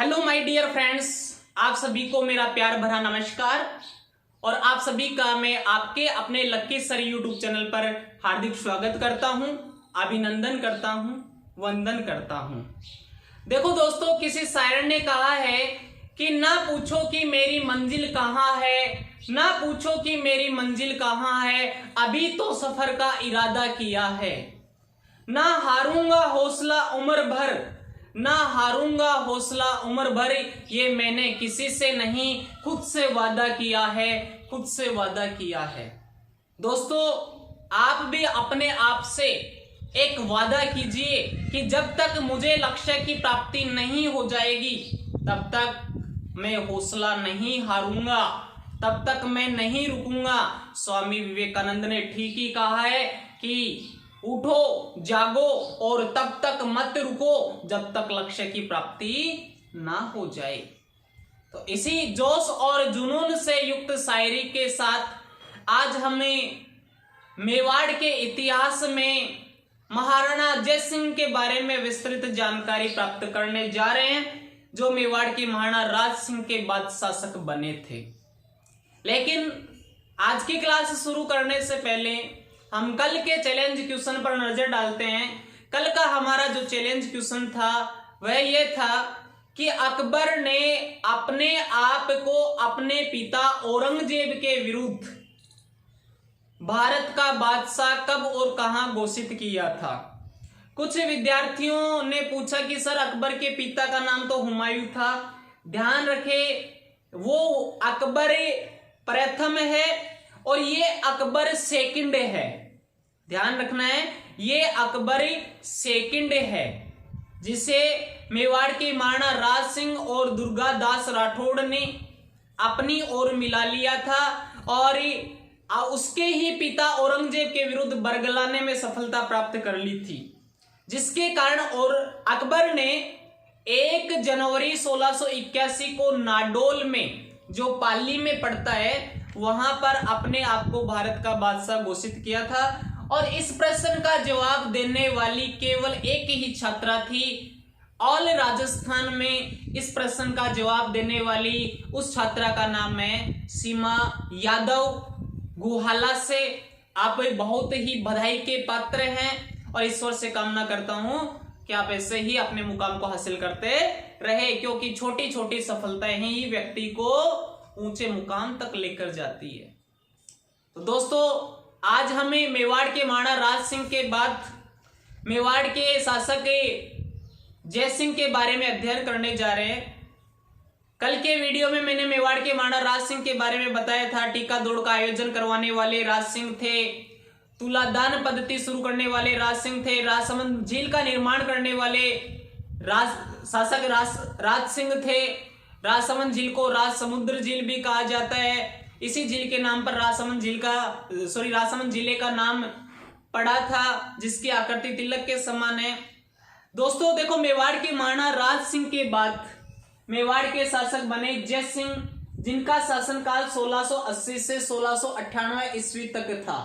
Hello my dear friends, आप सभी को मेरा प्यार भरा नमस्कार। और आप सभी का मैं आपके अपने लक्की सर यूट्यूब चैनल पर हार्दिक स्वागत करता हूं, अभिनंदन करता हूं, वंदन करता हूं। देखो दोस्तों, किसी शायर ने कहा है कि ना पूछो कि मेरी मंजिल कहाँ है, ना पूछो कि मेरी मंजिल कहाँ है, अभी तो सफर का इरादा किया है। ना हारूंगा हौसला उम्र भर, ना हारूंगा हौसला उम्र भर, ये मैंने किसी से नहीं खुद से वादा किया है, खुद से वादा किया है। दोस्तों, आप भी अपने आप से एक वादा कीजिए कि जब तक मुझे लक्ष्य की प्राप्ति नहीं हो जाएगी तब तक मैं हौसला नहीं हारूंगा, तब तक मैं नहीं रुकूंगा। स्वामी विवेकानंद ने ठीक ही कहा है कि उठो, जागो और तब तक मत रुको जब तक लक्ष्य की प्राप्ति ना हो जाए। तो इसी जोश और जुनून से युक्त शायरी के साथ आज हमें मेवाड़ के इतिहास में महाराणा जय सिंह के बारे में विस्तृत जानकारी प्राप्त करने जा रहे हैं, जो मेवाड़ के महाराणा राज सिंह के बाद शासक बने थे। लेकिन आज की क्लास शुरू करने से पहले हम कल के चैलेंज क्वेश्चन पर नजर डालते हैं। कल का हमारा जो चैलेंज क्वेश्चन था वह ये था कि अकबर ने अपने आप को अपने पिता औरंगजेब के विरुद्ध भारत का बादशाह कब और कहां घोषित किया था। कुछ विद्यार्थियों ने पूछा कि सर, अकबर के पिता का नाम तो हुमायूं था। ध्यान रखें, वो अकबर प्रथम है और ये अकबर सेकंड है। ध्यान रखना है, ये अकबर सेकंड है, जिसे मेवाड़ के महाराणा राज सिंह और दुर्गादास राठौड़ ने अपनी ओर मिला लिया था और उसके ही पिता औरंगजेब के विरुद्ध बरगलाने में सफलता प्राप्त कर ली थी, जिसके कारण और अकबर ने 1 जनवरी 1681 को नाडोल में, जो पाली में पड़ता है, वहां पर अपने आप को भारत का बादशाह घोषित किया था। और इस प्रश्न का जवाब देने वाली केवल एक ही छात्रा थी। ऑल राजस्थान में इस प्रश्न का जवाब देने वाली उस छात्रा का नाम है सीमा यादव गुहाला से। आप बहुत ही बधाई के पात्र हैं और ईश्वर से कामना करता हूं कि आप ऐसे ही अपने मुकाम को हासिल करते रहे, क्योंकि छोटी छोटी सफलताएं ही व्यक्ति को ऊंचे मुकाम तक लेकर जाती है। तो दोस्तों, आज हमें मेवाड़ के महाराणा राज सिंह के बाद मेवाड़ के शासक जय सिंह के बारे में अध्ययन करने जा रहे हैं। कल के वीडियो में मैंने मेवाड़ के महाराणा राज सिंह के बारे में बताया था। टीका दौड़ का आयोजन करवाने वाले राज सिंह थे, तुलादान पद्धति शुरू करने वाले राज सिंह थे, राजसमंद झील का निर्माण करने वाले शासक राज सिंह थे। राजसमंद झील को राजसमुद्र झील भी कहा जाता है। इसी झील के नाम पर राजसमंद जिले का नाम पड़ा था, जिसकी आकृति तिलक के समान है। दोस्तों देखो, मेवाड़ के महाराणा राज सिंह के बाद मेवाड़ के शासक बने जय सिंह, जिनका शासनकाल 1680 से 1698 ईस्वी तक था।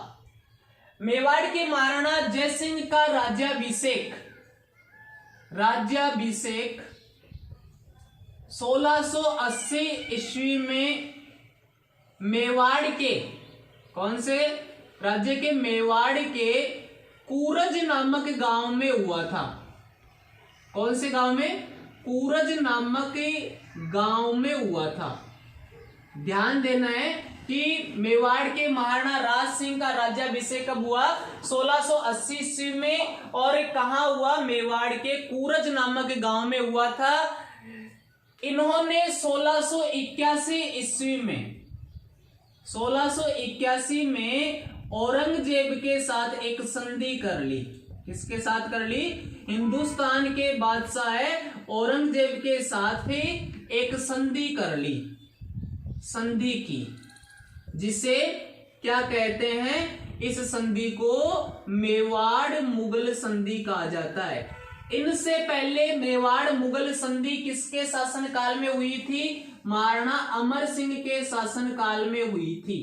मेवाड़ के महाराणा जय सिंह का राज्याभिषेक 1680 ईस्वी में मेवाड़ के कौन से राज्य के मेवाड़ के कूरज नामक गांव में हुआ था। कौन से गांव में? कूरज नामक गांव में हुआ था। ध्यान देना है कि मेवाड़ के महाराणा राज सिंह का राज्याभिषेक कब हुआ? 1680 ईस्वी में। और कहां हुआ? मेवाड़ के कूरज नामक गांव में हुआ था। इन्होंने 1681 ईस्वी में औरंगजेब के साथ एक संधि कर ली। किसके साथ कर ली? हिंदुस्तान के बादशाह है औरंगजेब के साथ ही एक संधि कर ली, संधि की, जिसे क्या कहते हैं? इस संधि को मेवाड़ मुगल संधि कहा जाता है। इनसे पहले मेवाड़ मुगल संधि किसके शासनकाल में हुई थी? महाराणा अमर सिंह के शासनकाल में हुई थी,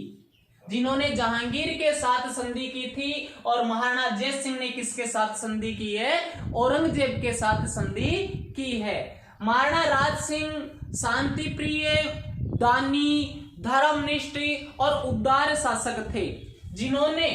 जिन्होंने जहांगीर के साथ संधि की थी। और महाराणा जय सिंह ने किसके साथ संधि की है? औरंगजेब के साथ संधि की है। महाराणा राज सिंह शांति प्रिय, दानी, धर्मनिष्ठ और उदार शासक थे, जिन्होंने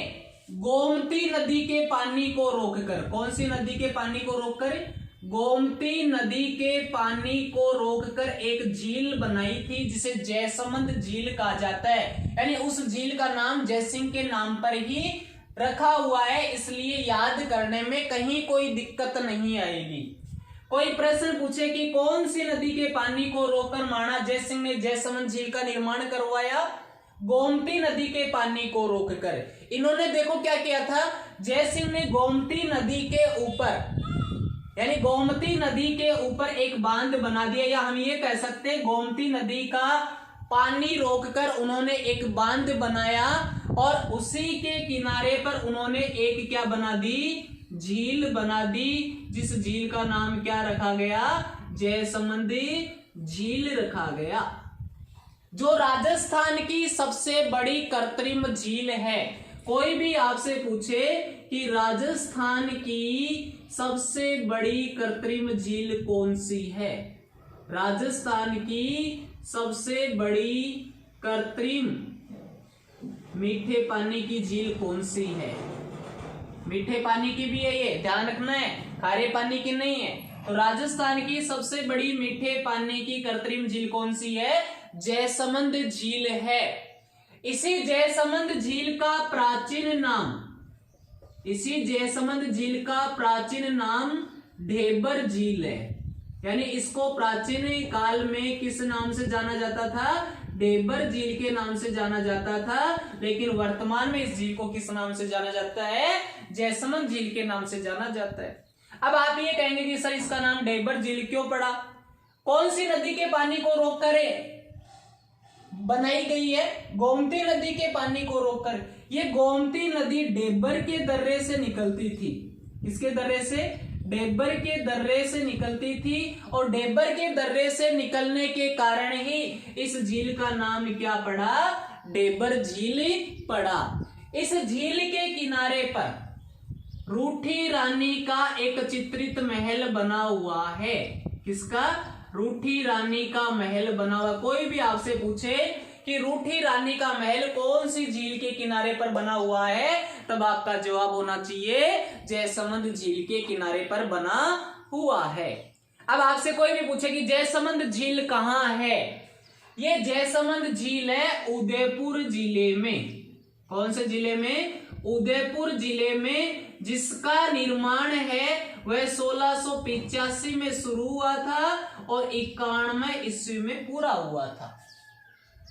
गोमती नदी के पानी को रोककर, कौन सी नदी के पानी को रोककर? गोमती नदी के पानी को रोककर एक झील बनाई थी, जिसे जयसमंद झील कहा जाता है। यानी उस झील का नाम जयसिंह के नाम पर ही रखा हुआ है, इसलिए याद करने में कहीं कोई दिक्कत नहीं आएगी। कोई प्रश्न पूछे कि कौन सी नदी के पानी को रोककर महाराणा जयसिंह ने जयसमंद झील का निर्माण करवाया? गोमती नदी के पानी को रोककर। इन्होंने देखो क्या किया था, जयसिंह ने गोमती नदी के ऊपर, यानी गोमती नदी के ऊपर एक बांध बना दिया, या हम ये कह सकते हैं गोमती नदी का पानी रोककर उन्होंने एक बांध बनाया, और उसी के किनारे पर उन्होंने एक क्या बना दी? झील बना दी, जिस झील का नाम क्या रखा गया? जयसमंदी झील रखा गया, जो राजस्थान की सबसे बड़ी कृत्रिम झील है। कोई भी आपसे पूछे कि राजस्थान की सबसे बड़ी कृत्रिम झील कौन सी है, राजस्थान की सबसे बड़ी कृत्रिम मीठे पानी की झील कौन सी है? मीठे पानी की भी है, ये ध्यान रखना है, खारे पानी की नहीं है। तो राजस्थान की सबसे बड़ी मीठे पानी की कृत्रिम झील कौन सी है? जयसमंद झील है। इसी जयसमंद झील का प्राचीन नाम, इसी जयसमंद झील का प्राचीन नाम ढेबर झील है। यानी इसको प्राचीन काल में किस नाम से जाना जाता था? ढेबर झील के नाम से जाना जाता था, लेकिन वर्तमान में इस झील को किस नाम से जाना जाता है? जयसमंद झील के नाम से जाना जाता है। अब आप ये कहेंगे कि सर इसका नाम ढेबर झील क्यों पड़ा? कौन सी नदी के पानी को रोककर बनाई गई है? गोमती नदी के पानी को रोककर। ये गोमती नदी ढेबर के दर्रे से निकलती थी। किसके दर्रे से? ढेबर के दर्रे से निकलती थी, और ढेबर के दर्रे से निकलने के कारण ही इस झील का नाम क्या पड़ा? ढेबर झील पड़ा। इस झील के किनारे पर रूठी रानी का एक चित्रित महल बना हुआ है। किसका? रूठी रानी का महल बना हुआ। कोई भी आपसे पूछे कि रूठी रानी का महल कौन सी झील के किनारे पर बना हुआ है, तब आपका जवाब होना चाहिए जयसमंद झील के किनारे पर बना हुआ है। अब आपसे कोई भी पूछे कि जयसमंद झील कहाँ है, ये जयसमंद झील है उदयपुर जिले में। कौन से जिले में? उदयपुर जिले में, जिसका निर्माण है वह 1685 में शुरू हुआ था और 91 ईस्वी में पूरा हुआ था।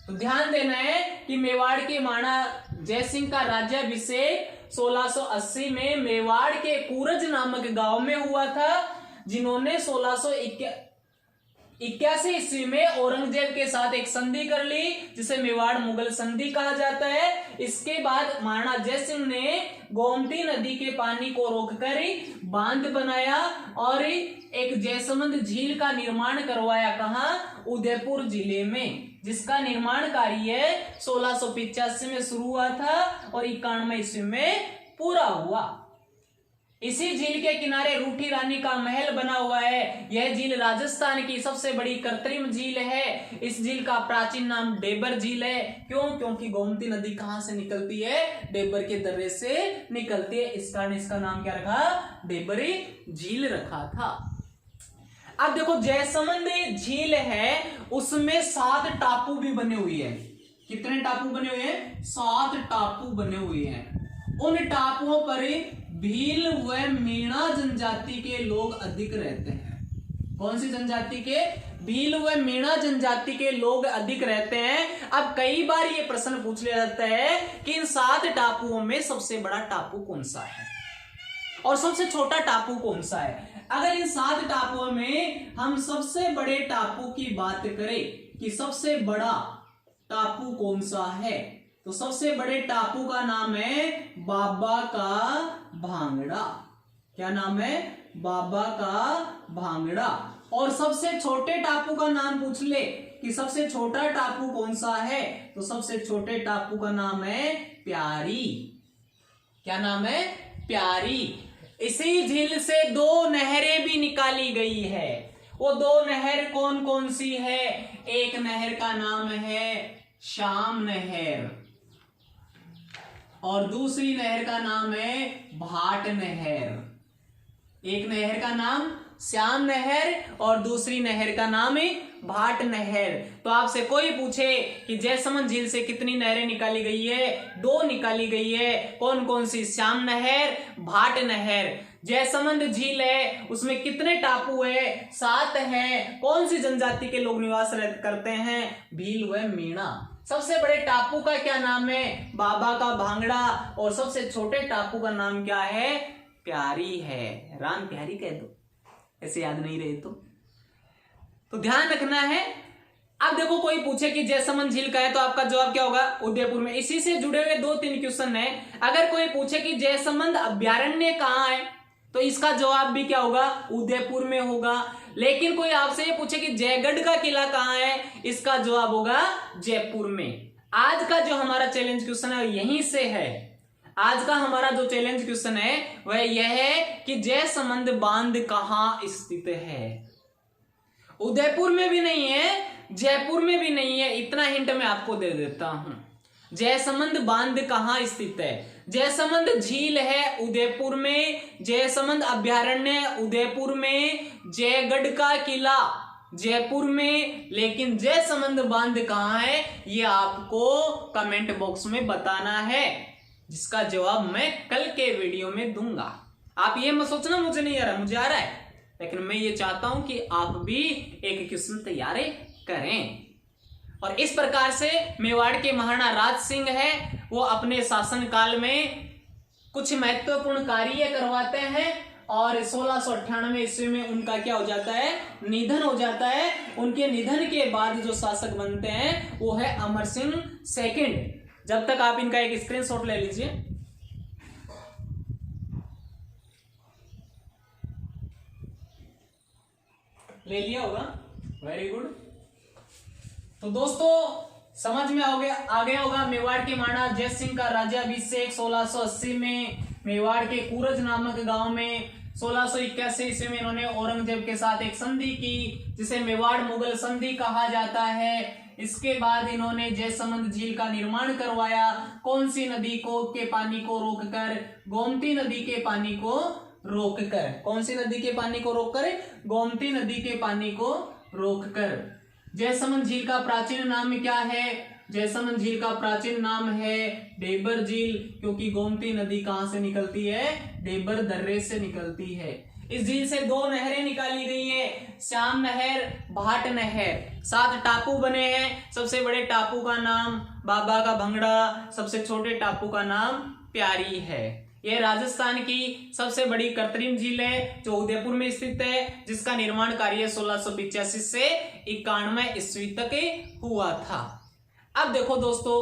तो ध्यान देना है कि मेवाड़ के महाराणा जयसिंह का राज्याभिषेक 1680 में मेवाड़ के कूरज नामक गांव में हुआ था, जिन्होंने 1681 ईस्वी में औरंगजेब के साथ एक संधि कर ली, जिसे मेवाड़ मुगल संधि कहा जाता है। इसके बाद महाराणा जयसिंह ने गोमती नदी के पानी को रोककर बांध बनाया और एक जयसमंद झील का निर्माण करवाया। कहां? उदयपुर जिले में, जिसका निर्माण कार्य 1685 में शुरू हुआ था और 91 ईस्वी में पूरा हुआ। इसी झील के किनारे रूठी रानी का महल बना हुआ है। यह झील राजस्थान की सबसे बड़ी कृत्रिम झील है। इस झील का प्राचीन नाम ढेबर झील है। क्यों? क्योंकि गोमती नदी कहां से निकलती है? ढेबर के दर्रे से निकलती है, इस कारण इसका नाम क्या रखा? ढेबरी झील रखा था। अब देखो, जयसमंद झील है, उसमें 7 टापू भी बने हुए हैं। कितने टापू बने हुए हैं? 7 टापू बने हुए हैं। उन टापुओं पर भील व मीणा जनजाति के लोग अधिक रहते हैं। कौन सी जनजाति के? भील व मीणा जनजाति के लोग अधिक रहते हैं। अब कई बार ये प्रश्न पूछ लिया जाता है कि इन 7 टापुओं में सबसे बड़ा टापू कौन सा है और सबसे छोटा टापू कौन सा है। अगर इन 7 टापुओं में हम सबसे बड़े टापू की बात करें कि सबसे बड़ा टापू कौन सा है, तो सबसे बड़े टापू का नाम है बाबा का भांगड़ा। क्या नाम है? बाबा का भांगड़ा। और सबसे छोटे टापू का नाम पूछ ले कि सबसे छोटा टापू कौन सा है, तो सबसे छोटे टापू का नाम है प्यारी। क्या नाम है? प्यारी। इसी झील से 2 नहरें भी निकाली गई है। वो दो नहर कौन कौन सी है? एक नहर का नाम है श्याम नहर और दूसरी नहर का नाम है भाट नहर। एक नहर का नाम श्याम नहर और दूसरी नहर का नाम है भाट नहर। तो आपसे कोई पूछे कि जयसमंद झील से कितनी नहरें निकाली गई है? 2 निकाली गई है। कौन कौन सी? श्याम नहर, भाट नहर। जयसमंद झील है, उसमें कितने टापू है? 7 है। कौन सी जनजाति के लोग निवास करते हैं? भील व मीणा। सबसे बड़े टापू का क्या नाम है? बाबा का भांगड़ा। और सबसे छोटे टापू का नाम क्या है? प्यारी है। राम प्यारी कह दो, ऐसे याद नहीं रहे तो ध्यान रखना है। अब देखो कोई पूछे कि जयसमंद झील का है तो आपका जवाब क्या होगा? उदयपुर में। इसी से जुड़े हुए 2-3 क्वेश्चन है। अगर कोई पूछे कि जयसमंद अभ्यारण्य कहाँ है तो इसका जवाब भी क्या होगा? उदयपुर में होगा। लेकिन कोई आपसे ये पूछे कि जयगढ़ का किला कहाँ है, इसका जवाब होगा जयपुर में। आज का जो हमारा चैलेंज क्वेश्चन है यहीं से है। आज का हमारा जो चैलेंज क्वेश्चन है वह यह है कि जयसमंद बांध कहाँ स्थित है? उदयपुर में भी नहीं है, जयपुर में भी नहीं है। इतना हिंट मैं आपको दे देता हूं। जयसमंद बांध कहाँ स्थित है? जयसमंद झील है उदयपुर में, जयसमंद अभ्यारण्य उदयपुर में, जयगढ़ का किला जयपुर में, लेकिन जयसमंद बांध कहाँ है ये आपको कमेंट बॉक्स में बताना है, जिसका जवाब मैं कल के वीडियो में दूंगा। आप ये मत सोचना मुझे नहीं आ रहा, मुझे आ रहा है, लेकिन मैं ये चाहता हूं कि आप भी एक क्वेश्चन तैयार करें। और इस प्रकार से मेवाड़ के महाराणा राज सिंह है वो अपने शासन काल में कुछ महत्वपूर्ण कार्य करवाते हैं और 1698 ईस्वी में उनका क्या हो जाता है? निधन हो जाता है। उनके निधन के बाद जो शासक बनते हैं वो है अमर सिंह सेकंड। जब तक आप इनका एक स्क्रीनशॉट ले लीजिए। ले लिया होगा, वेरी गुड। तो दोस्तों समझ में आ गया होगा मेवाड़ के महाराणा जय सिंह का राज्याभिषेक 1680 में मेवाड़ के कूरज नामक गांव में। 1681 ईस्वी में इन्होंने औरंगजेब के साथ एक संधि की जिसे मेवाड़ मुगल संधि कहा जाता है। इसके बाद इन्होंने जयसमंद झील का निर्माण करवाया। कौन सी नदी के पानी को रोककर? गोमती नदी के पानी को रोककर। कौन सी नदी के पानी को रोककर? गोमती नदी के पानी को रोककर। जयसमंद झील का प्राचीन नाम क्या है? जयसमंद झील का प्राचीन नाम है डेबर झील, क्योंकि गोमती नदी कहां से निकलती है? डेबर दर्रे से निकलती है। इस झील से 2 नहरें निकाली गई है, श्याम नहर, भाट नहर। 7 टापू बने हैं। सबसे बड़े टापू का नाम बाबा का भंगड़ा, सबसे छोटे टापू का नाम प्यारी है। यह राजस्थान की सबसे बड़ी कृत्रिम झील है जो उदयपुर में स्थित है, जिसका निर्माण कार्य 1685 से 91 ईस्वी तक हुआ था। अब देखो दोस्तों,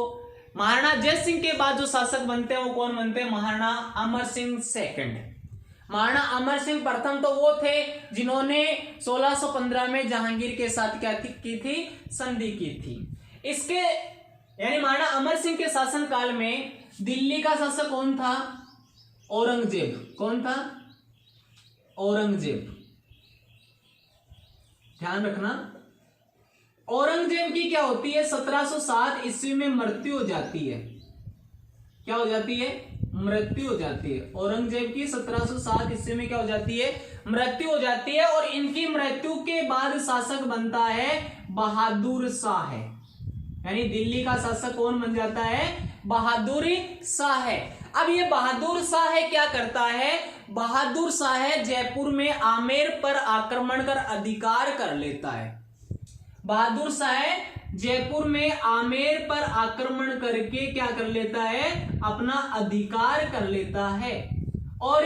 महाराणा जय सिंह के बाद जो शासक बनते हैं वो कौन बनते हैं? महाराणा अमर सिंह सेकंड। महाराणा अमर सिंह प्रथम तो वो थे जिन्होंने 1615 में जहांगीर के साथ क्या की थी? संधि की थी। इसके यानी महाराणा अमर सिंह के शासन काल में दिल्ली का शासक कौन था? औरंगजेब। कौन था? औरंगजेब। ध्यान रखना, औरंगजेब की क्या होती है? 1707 ईस्वी में मृत्यु हो जाती है। क्या हो जाती है? मृत्यु हो जाती है। औरंगजेब की 1707 ईस्वी में क्या हो जाती है? मृत्यु हो जाती है। और इनकी मृत्यु के बाद शासक बनता है बहादुर शाह। यानी दिल्ली का शासक कौन बन जाता है? बहादुर शाह। अब ये बहादुर शाह क्या करता है? बहादुर शाह जयपुर में आमेर पर आक्रमण कर अधिकार कर लेता है। बहादुर शाह जयपुर में आमेर पर आक्रमण करके क्या कर लेता है? अपना अधिकार कर लेता है। और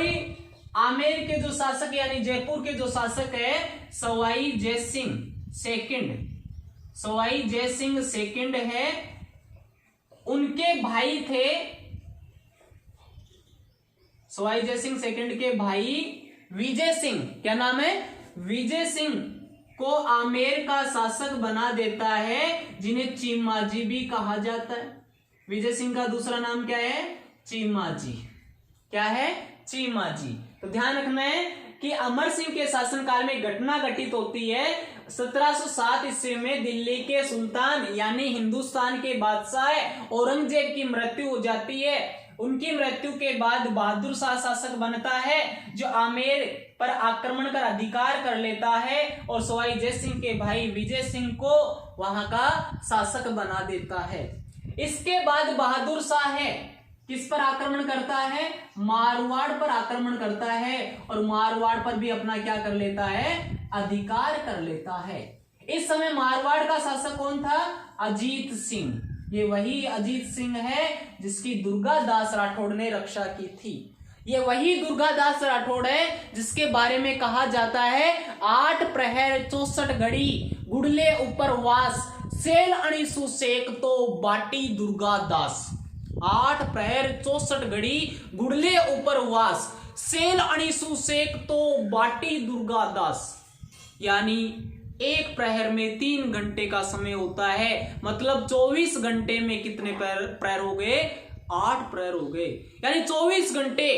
आमेर के जो शासक यानी जयपुर के जो शासक है सवाई जय सिंह सेकंड, सवाई जय सिंह सेकंड है, उनके भाई थे सवाई जय सिंह सेकंड के भाई विजय सिंह। क्या नाम है? विजय सिंह को आमेर का शासक बना देता है, जिन्हें चीमाजी भी कहा जाता है। विजय सिंह का दूसरा नाम क्या है? चीमाजी। क्या है? चीमाजी। तो ध्यान रखना है, कि अमर सिंह के शासनकाल में घटना घटित होती है। 1707 ईस्वी में दिल्ली के सुल्तान यानी हिंदुस्तान के बादशाह औरंगजेब की मृत्यु हो जाती है। उनकी मृत्यु के बाद बहादुर शाह शासक बनता है, जो आमेर पर आक्रमण कर अधिकार कर लेता है और सवाई जय सिंह के भाई विजय सिंह को वहां का शासक बना देता है। इसके बाद बहादुर शाह है किस पर आक्रमण करता है? मारवाड़ पर आक्रमण करता है और मारवाड़ पर भी अपना क्या कर लेता है? अधिकार कर लेता है। इस समय मारवाड़ का शासक कौन था? अजीत सिंह। ये वही अजीत सिंह है जिसकी दुर्गादास राठौड़ ने रक्षा की थी। ये वही दुर्गादास राठौड़ है जिसके बारे में कहा जाता है 8 प्रहर 64 घड़ी गुड़ले ऊपर वास सेल अणिसु सेक तो बाटी दुर्गादास। 8 प्रहर 64 घड़ी गुड़ले ऊपर वास सेल अणिसु सेक तो बाटी दुर्गादास। यानी एक प्रहर में 3 घंटे का समय होता है, मतलब 24 घंटे में कितने प्रहर हो गए? 8 प्रहर हो गए। यानी 24 घंटे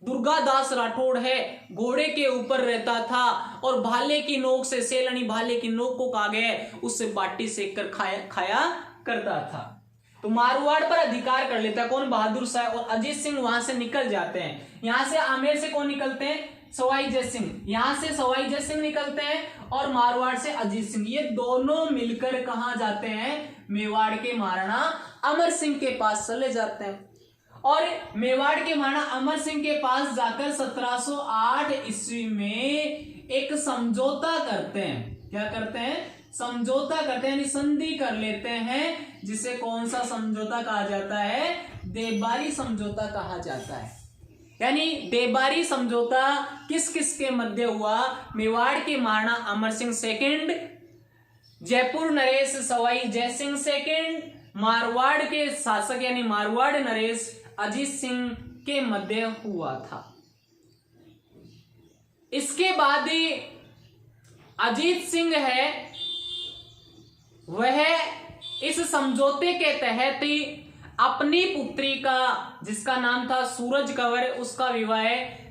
दुर्गादास राठौड़ है घोड़े के ऊपर रहता था और भाले की नोक से, सेलनी भाले की नोक को कहा गया उससे बाटी सेक कर खाया करता था। तो मारवाड़ पर अधिकार कर लेता है कौन? बहादुर शाह। और अजीत सिंह वहां से निकल जाते हैं। यहां से आमेर से कौन निकलते हैं? सवाई जय सिंह। यहां से सवाई जय सिंह निकलते हैं और मारवाड़ से अजीत सिंह। ये दोनों मिलकर कहां जाते हैं? मेवाड़ के महाराणा अमर सिंह के पास चले जाते हैं। और मेवाड़ के महाराणा अमर सिंह के पास जाकर 1708 ईस्वी में एक समझौता करते हैं। क्या करते हैं? समझौता करते हैं, यानी संधि कर लेते हैं, जिसे कौन सा समझौता कहा जाता है? देवबारी समझौता कहा जाता है। यानी देवबारी समझौता किस किस के मध्य हुआ? मेवाड़ के महाराणा अमर सिंह सेकंड, जयपुर नरेश सवाई जय सिंह सेकंड, मारवाड़ के शासक यानी मारवाड़ नरेश अजीत सिंह के मध्य हुआ था। इसके बाद अजीत सिंह है वह इस समझौते के तहत अपनी पुत्री का, जिसका नाम था सूरज कंवर, उसका विवाह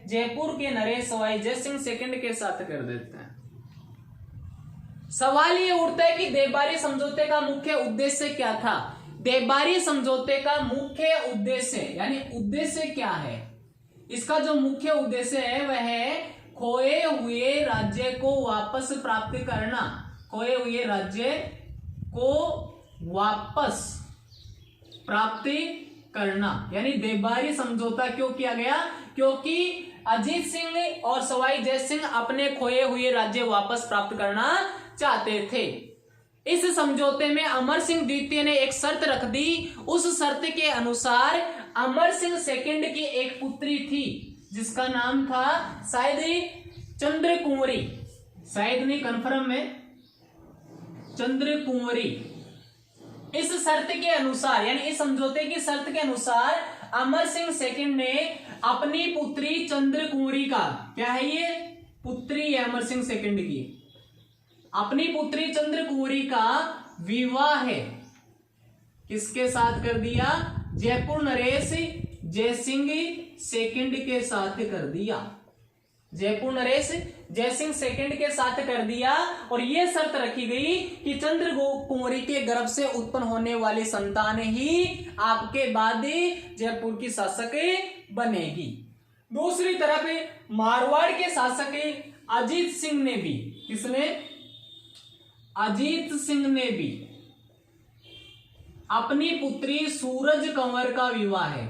जयपुर के नरेश सवाई जय सिंह सेकंड के साथ कर देते हैं। सवाल ये उठता है कि देवबारी समझौते का मुख्य उद्देश्य क्या था? देवबारी समझौते का मुख्य उद्देश्य यानी उद्देश्य क्या है? इसका जो मुख्य उद्देश्य है वह है खोए हुए राज्य को वापस प्राप्त करना। खोए हुए राज्य को वापस प्राप्ति करना। यानी देवबारी समझौता क्यों किया गया? क्योंकि अजीत सिंह और सवाई जय सिंह अपने खोए हुए राज्य वापस प्राप्त करना चाहते थे। इस समझौते में अमर सिंह द्वितीय ने एक शर्त रख दी। उस शर्त के अनुसार अमर सिंह सेकंड की एक पुत्री थी जिसका नाम था शायद चंद्र कुंवरी, शायद नहीं कन्फर्म में, चंद्र कुंवरी। इस शर्त के अनुसार यानी इस समझौते की शर्त के अनुसार अमर सिंह सेकंड ने अपनी पुत्री चंद्र कुंवरी का, क्या है ये? पुत्री है अमर सिंह सेकंड की, अपनी पुत्री चंद्र कुंवरी का विवाह है किसके साथ कर दिया? जयपुर नरेश जय सिंह सेकंड के साथ कर दिया। जयपुर नरेश जय सिंह सेकंड के साथ कर दिया और यह शर्त रखी गई कि चंद्र कुंवरी के गर्भ से उत्पन्न होने वाली संतान ही आपके बाद जयपुर की शासक बनेगी। दूसरी तरफ मारवाड़ के शासक अजीत सिंह ने भी, किसने? अजीत सिंह ने भी अपनी पुत्री सूरज कंवर का विवाह है।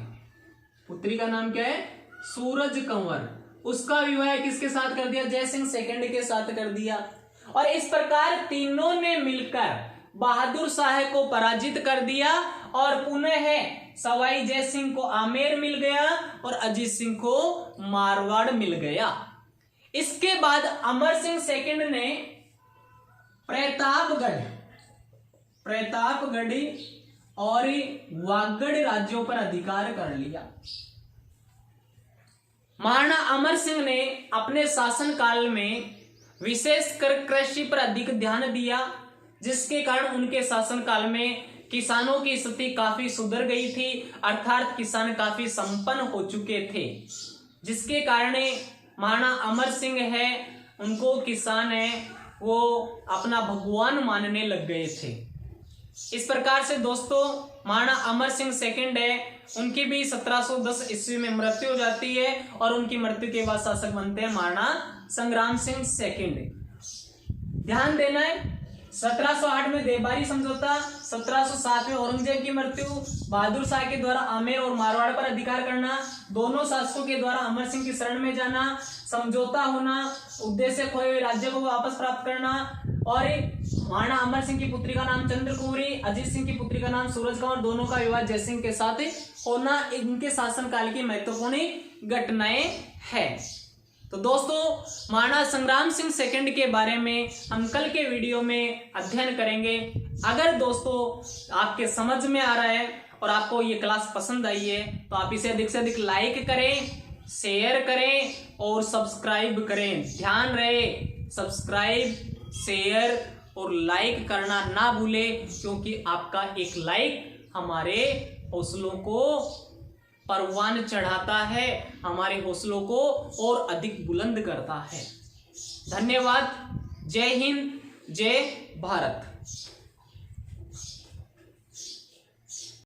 पुत्री का नाम क्या है? सूरज कंवर। उसका विवाह किसके साथ कर दिया? जय सिंह सेकंड के साथ कर दिया। और इस प्रकार तीनों ने मिलकर बहादुर शाह को पराजित कर दिया और पुनः सवाई जय सिंह को आमेर मिल गया और अजीत सिंह को मारवाड़ मिल गया। इसके बाद अमर सिंह सेकंड ने प्रतापगढ़ और वागड़ राज्यों पर अधिकार कर लिया। महाराणा अमर सिंह ने अपने शासनकाल में विशेषकर कृषि पर अधिक ध्यान दिया, जिसके कारण उनके शासनकाल में किसानों की स्थिति काफी सुधर गई थी, अर्थात किसान काफी संपन्न हो चुके थे, जिसके कारण महाराणा अमर सिंह है, उनको किसान है वो अपना भगवान मानने लग गए थे। इस प्रकार से दोस्तों महाराणा अमर सिंह सेकंड है, उनकी भी 1710 ईस्वी में मृत्यु हो जाती है और उनकी मृत्यु के बाद शासक बनते हैं महाराणा संग्राम सिंह सेकंड। ध्यान देना है 1708 में देवबारी समझौता, 1707 में औरंगजेब की मृत्यु, बहादुर शाह के द्वारा आमेर और मारवाड़ पर अधिकार करना, दोनों शासकों के द्वारा अमर सिंह की शरण में जाना, समझौता होना, उद्देश्य खोए हुए राज्य को वापस प्राप्त करना, और महाराणा अमर सिंह की पुत्री का नाम चंद्रकुमारी, अजीत सिंह की पुत्री का नाम सूरज कौर, दोनों का विवाह जयसिंह के साथ होना इनके शासनकाल की महत्वपूर्ण घटनाएं हैं। तो दोस्तों महाराणा संग्राम सिंह सेकंड के बारे में हम कल के वीडियो में अध्ययन करेंगे। अगर दोस्तों आपके समझ में आ रहा है और आपको ये क्लास पसंद आई है तो आप इसे अधिक से अधिक लाइक करें, शेयर करें और सब्सक्राइब करें। ध्यान रहे सब्सक्राइब, शेयर और लाइक करना ना भूलें, क्योंकि आपका एक लाइक हमारे हौसलों को परवान चढ़ाता है, हमारे हौसलों को और अधिक बुलंद करता है। धन्यवाद। जय हिंद, जय भारत।